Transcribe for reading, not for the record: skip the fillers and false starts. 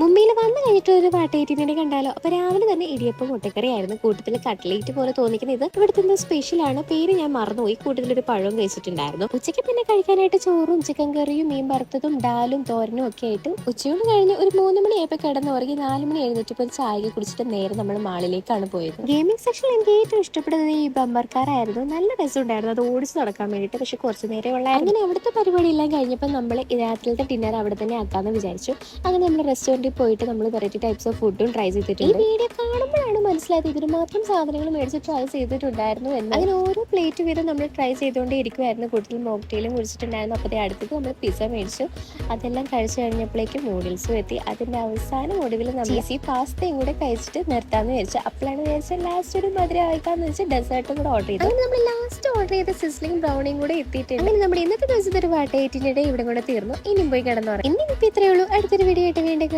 മുംബൈയിൽ വന്നു കഴിഞ്ഞിട്ട് ഒരു പാട്ടേറ്റിനെ കണ്ടാലോ. അപ്പൊ രാവിലെ തന്നെ ഇടിയപ്പം മുട്ടക്കറി ആയിരുന്നു, കൂട്ടത്തിൽ കട്ട്ലേറ്റ് പോലെ തോന്നിക്കുന്നത്. ഇത് ഇവിടുത്തെ എന്തോ സ്പെഷ്യൽ ആണ്, പേര് ഞാൻ മറന്നുപോയി. കൂട്ടത്തിലൊരു പഴവും കഴിച്ചിട്ടുണ്ടായിരുന്നു. ഉച്ചയ്ക്ക് പിന്നെ കഴിക്കാനായിട്ട് ചോറും ചിക്കൻ കറിയും മീൻ വറുത്തതും ഡാലും തോരനും ഒക്കെ ആയിട്ട് ഉച്ചയോട് കഴിഞ്ഞ് ഒരു 3 മണിയായപ്പോൾ കിടന്നുറങ്ങി 4 മണി എഴുന്നേറ്റപ്പോൾ ഒരു ചായ കുടിച്ചിട്ട് നേരെ നമ്മൾ മാളിലേക്കാണ് പോയത്. ഗെയിമിംഗ് സെക്ഷനിൽ എനിക്ക് ഏറ്റവും ഇഷ്ടപ്പെടുന്നത് ഈ ബമ്പർക്കാരായിരുന്നു. നല്ല രസമുണ്ടായിരുന്നു അത് ഓടിച്ച് നടക്കാൻ വേണ്ടിയിട്ട്. പക്ഷെ കുറച്ച് നേരം ഉള്ള അങ്ങനെ അവിടുത്തെ പരിപാടി എല്ലാം കഴിഞ്ഞപ്പോൾ നമ്മൾ രാത്രിയിലത്തെ ഡിന്നർ അവിടെ തന്നെ ആക്കാമെന്ന് വിചാരിച്ചു. അങ്ങനെ നമ്മൾ റെസ്റ്റോറൻറ്റിൽ പോയിട്ട് നമ്മൾ വെറൈറ്റി ടൈപ്സ് ഓഫ് ഫുഡും ട്രൈ ചെയ്തിട്ടുണ്ട്. ഈ വീഡിയോ കാണുമ്പോഴാണ് മനസ്സിലായത് ഇതിന് മാത്രം സാധനങ്ങൾ മേടിച്ച് ട്രൈ ചെയ്തിട്ടുണ്ടായിരുന്നു എന്ന്. അങ്ങനെ ഓരോ പ്ലേറ്റ് വീതം നമ്മൾ ട്രൈ ചെയ്തുകൊണ്ടേ ഇരിക്കുമായിരുന്നു. കൂടുതൽ മോക്ടെയിലും കുടിച്ചിട്ടുണ്ടായിരുന്നു. അപ്പോൾ അടുത്തത് നമ്മൾ പിസ്സ മേടിച്ചു. അതെല്ലാം കഴിച്ചു കഴിഞ്ഞപ്പോഴേക്കും നൂഡിൽസും എത്തി. അതിന്റെ അവസാനം ഒടുവിൽ നമ്മൾ ചീസി പാസ്തയും കൂടെ കഴിച്ചിട്ട് നിർത്താമെന്ന് വിചാരിച്ചു. അപ്പോഴാണ് വിചാരിച്ചത് ലാസ്റ്റ് ഒരു മധുരം ആയിക്കാന്ന് വെച്ച് ഡെസേർട്ടും കൂടെ ഓർഡർ ചെയ്തു. അങ്ങനെ നമ്മൾ ലാസ്റ്റ് ഓർഡർ ചെയ്ത സിസ്ലിംഗ് ബ്രൗണിയും കൂടെ എത്തിയിട്ടുണ്ട്. അങ്ങനെ നമ്മുടെ ഇന്നത്തെ ദിവസത്തെ ഒരു വാട്ടേറ്റിനിടെ ഇവിടെ കൂടെ തീർന്നു. ഇനിയും പോയി കിടന്നു പറയാം. ഇനി ഇത്രയേ ഉള്ളൂ. അടുത്തൊരു വീഡിയോ ആയിട്ട് വീണ്ടും